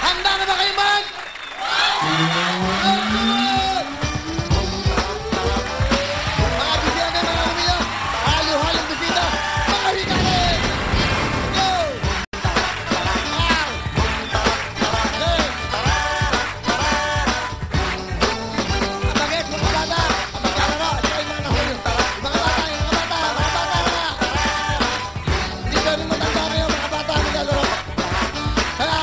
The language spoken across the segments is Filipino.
Handa na ba kayo mag? Mga bisita, mga kumila, halo-halong bisita, mga hikanin! Go! Ang bagay, mga bata, ang magkalaro, at saka yung mga nahulog. Mga bata, mga bata na! Hindi ka rin matanda kayo, mga bata, magkalaro. Hello!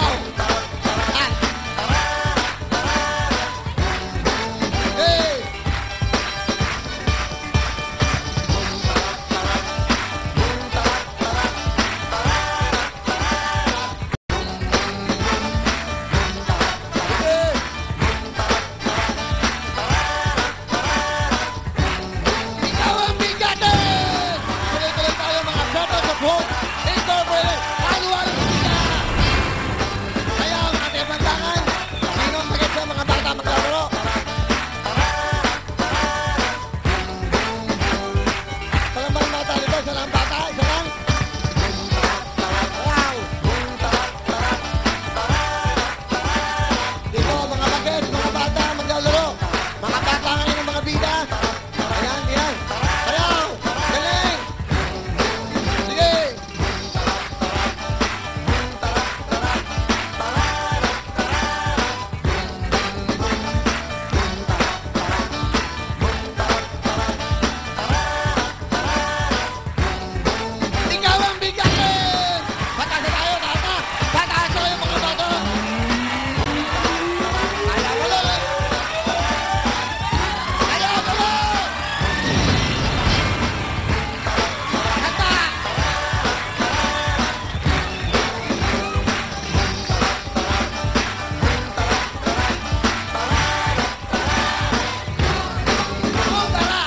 Hey! Ikaw ang bigatin! Tuloy-tuloy tayo mga Brothers of Hope Incorporated. Halo-halong bisita! Kaya mga tepantangan, sino ang sakit sa mga bata maglalaro? Salang ba ang bata nito? Salang bata? Isa lang? Wow! Dito, mga bagets, mga bata maglalaro. Mga bata ngayon ng mga bida. Ayan, ayan. Sayaw! Galing! Sige! Ikaw ang bigatin! Pataas na tayo, taas na! Pataas na kayo mga bata! Ayaw ko lang! Ayaw ko lang! Kanta! Tara!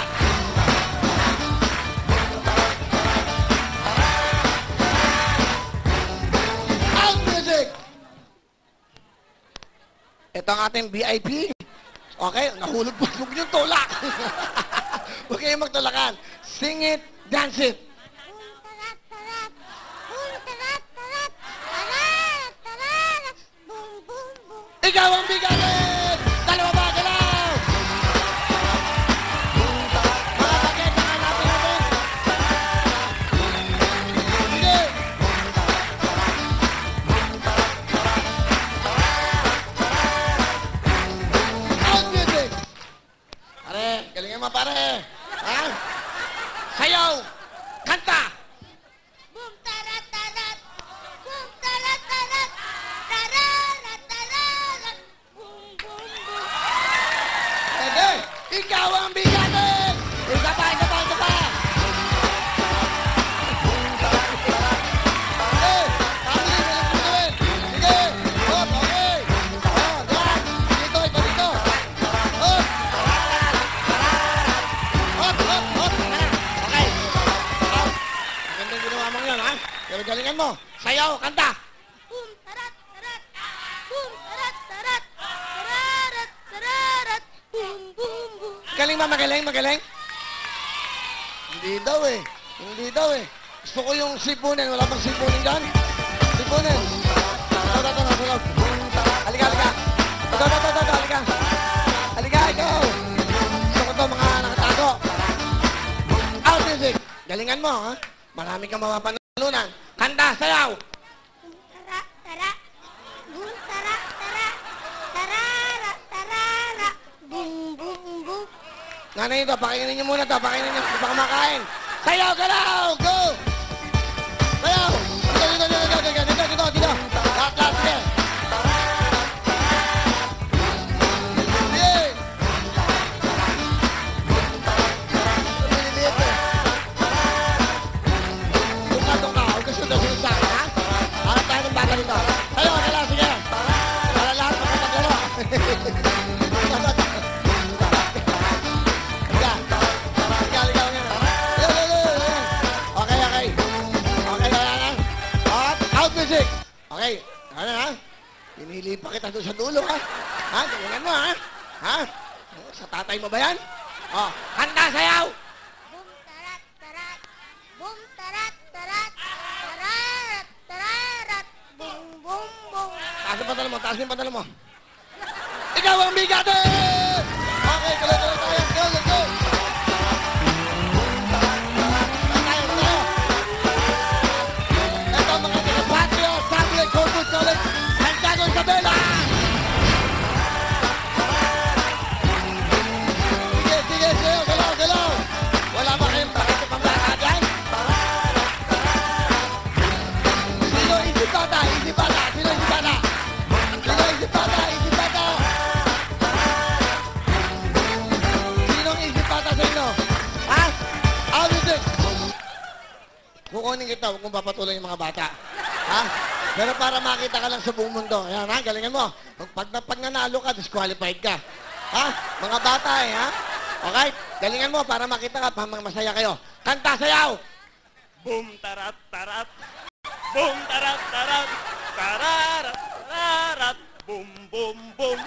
Out music! Ito ang ating VIP. Okay, nahulog pa yung tulak. Huwag kayong magtulakan. Sing it, dance it. Tarat, tarat. Boom, tarat, tarat. Tarat, tarat. Boom, boom, boom. Ikaw ang bigatin! Dalawa ba? Galaw! Mga bagets, ang hanapin natin. Sige! Out music! Pare, galingan mo pare. Ha? Sayaw! Kanta! Boom, tarat, tarat. Boom, tarat, tarat. Tararat, tararat. Boom, boom, boom. Pwede! Ikaw ang bigatin! Isa pa, isa pa, isa pa! Sige! Family, walang putuin! Sige! Hop, okay! Oh, diyan! Dito, ito, dito! Hop! Hop, hop, hop! Okay! Hop! Magandang ginawa mong yun, ha? Pero galingan mo! Sayaw, kanta! Boom, tarat, tarat. Boom, tarat, tarat. Tararat, tararat. Boom, boom, boom. Magaling ba? Magaling? Magaling? Hindi daw eh. Hindi daw eh. Gusto ko yung sipunin. Wala bang sipunin dyan? Sipunin. Ito, ito. Halika, halika. Ito. Halika. Halika, ikaw. Gusto ko ito mga nakatago. Out music. Galingan mo, ha? Marami kang mapapanalunan. Kanta, sayaw. Boom, tarat, tarat. Boom, tarat, tarat. Tararat, tararat. Boom, boom, boom. Nanay ito, pakainin niyo muna ito. Pakainin niyo. Hindi pa kumakain. Sayaw, galaw! Go! Sayaw! Dito. Lahat, sige. Sige! Maliliit eh. Doon ka. Huwag ka sunod sa akin, ha? Hanap tayo ng bata dito. Sayaw, galaw, sige. Para lahat magpapaglaro. Okay, ano ha? Pinili pa kita doon sa dulo, ha? Ha? Galingan mo, ha? Ha? Sa tatay mo ba yan? Oh, kanta, sayaw! Boom, tarat, tarat. Boom, tarat, tarat. Tararat, tararat. Boom, boom, boom. Taas yung pantalon mo, taas yung pantalon mo. Ikaw ang bigate! Okay, tuloy-tuloy tayo. Let's go, let's go. Tayo. Ito mga taga-Patria, Samuel Corpus College, Santiago Isabela! Sige, galaw. Wala ba kayong pakita pang bata dyan? Sino isip bata? Sino isip bata? Sino isip bata? Sinong isip bata sa inyo? Ha? How is it? Kukunin kita, huwag mong papatuloy yung mga bata. Ha? Pero para makita ka lang sa buong mundo. Ayan ha, galingan mo. Pag nanalo ka, disqualified ka. Ha? Mga bata ha? Okay? Galingan mo para makita ka, masaya kayo. Kanta, sayaw! Boom, tarat, tarat. Boom, tarat, tarat. Tararat, tararat. Boom, boom, boom.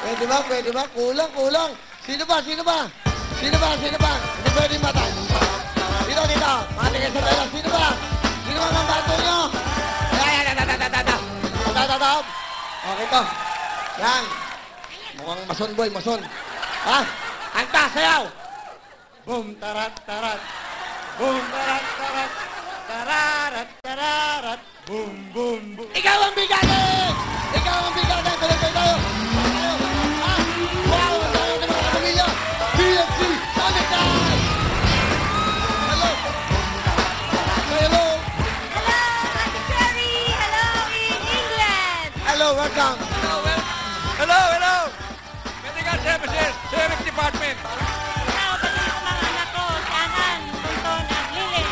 Pwede ba? Kulang. Sino ba? Hindi pwede mata. Dito. Mga tingin sa pera. Sino ba ang bato nyo? Tatataw. Okay to. Yan. Mukhang mason. Ha? Kanta, sayaw! Boom, tarat, tarat. Boom, tarat, tarat. Tararat, tararat. Boom, boom, boom. Ikaw ang bigate! Tuloy tayo. Ha? Wow! Ang dami ng mga pamilya. TFC on the time! Hello! Say hello! Hello, Ate Cherry! Hello in England! Hello, welcome! Hello. Medical Services, Service Department. Hello, pati ko mga anak ko, si Anan, Tonton, at Lilin.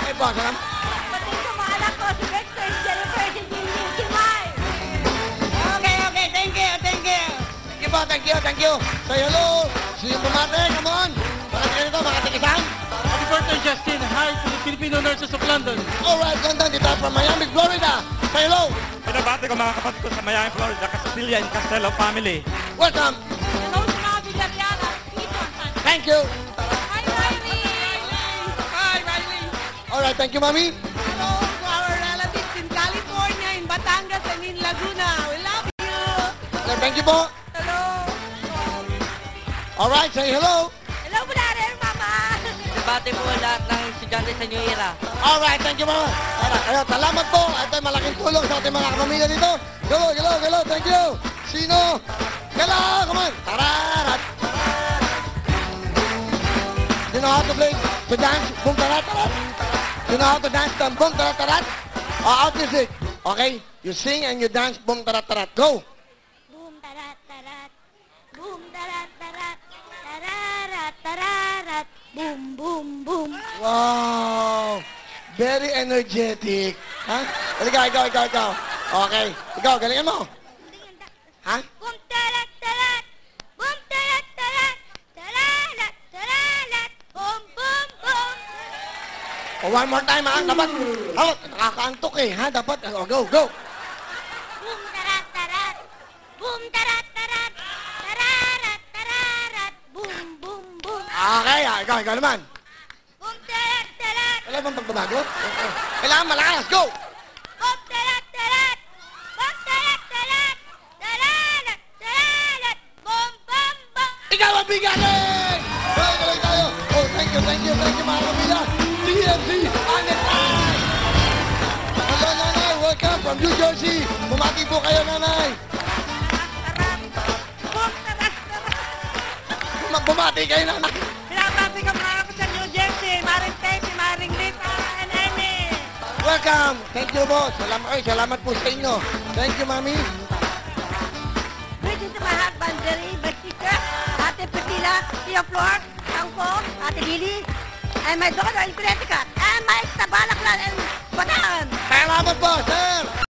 Ay po, salam. Pati ko mga anak ko, si Victor, si Jennifer, si Jinji, si Mai. Okay, thank you. Thank you. Say hello. Sino bumate? Come on. Mga tikisan. Happy birthday, Justin. Hi to the Filipino Nurses of London. Alright, London, dito from Miami, Florida. Say hello. Pinabati ko mga kapatid ko sa Miami, Florida, Castilla and Castello family. Welcome. Hello sa mga Villarreal at Quezon. Thank you. Hi, Riley! Hi, Riley. Alright, thank you, Mami. Hello to our relatives in California, in Batangas, and in Laguna. We love you! Thank you po. Hello! Alright, say hello. Hello, Bulare, Mama! Bati po lahat ng estudyante sa New Era. Alright, thank you, Mama. Alright, salamat po. Ito ay malaking tulong sa ating mga kapamilya dito. Hello, thank you. Sino? Hello, come on. Tararat. You know how to play, to dance, boom, tarat, tarat? You know how to dance, boom, tarat, tarat? Out music. Okay? You sing and you dance, boom, tarat, tarat. Go. Boom, tarat, tarat. Boom, tarat, tarat. Tararat, tararat. Boom, boom, boom. Wow! Very energetic. Ha? Ikaw. Okay. Ikaw, galingan mo. Ha? Boom, tarat, tarat. Boom, tarat, tarat. Tararat, tararat. Boom, boom, boom. One more time, ha? Dapat, nakakaantok eh, ha? Dapat, go. Boom, tarat, tarat. Boom, tarat, tarat. Tararat, tararat. Boom, boom, boom. Okay, ikaw naman. Boom, tarat, tarat. Wala bang pagbabago? Kailangan malakas, go! Boom, tarat, tarat. Boom, tarat, tarat. Tararat, tararat. Boom, boom, boom. Ikaw ang bigatin! Tuloy tayo. Oh, thank you, mga kapila. TFC on the time! Hello, nanay. Welcome from New Jersey. Bumati po kayo, nanay. Boom, tarat, tarat. Bumati kayo, nanay. Pinapati ka mga ako sa New Jersey. Maring Tessy, Maring Lita, and Amy. Welcome. Thank you po. Salamat po sa inyo. Thank you, mami. Greetings to my husband, Jerry, my sister, Ate Priscilla, Tia Flor, Angko, Ate Lily, and my daughter in Connecticut, and my Tabalaklan and Bataan. Salamat po, sir.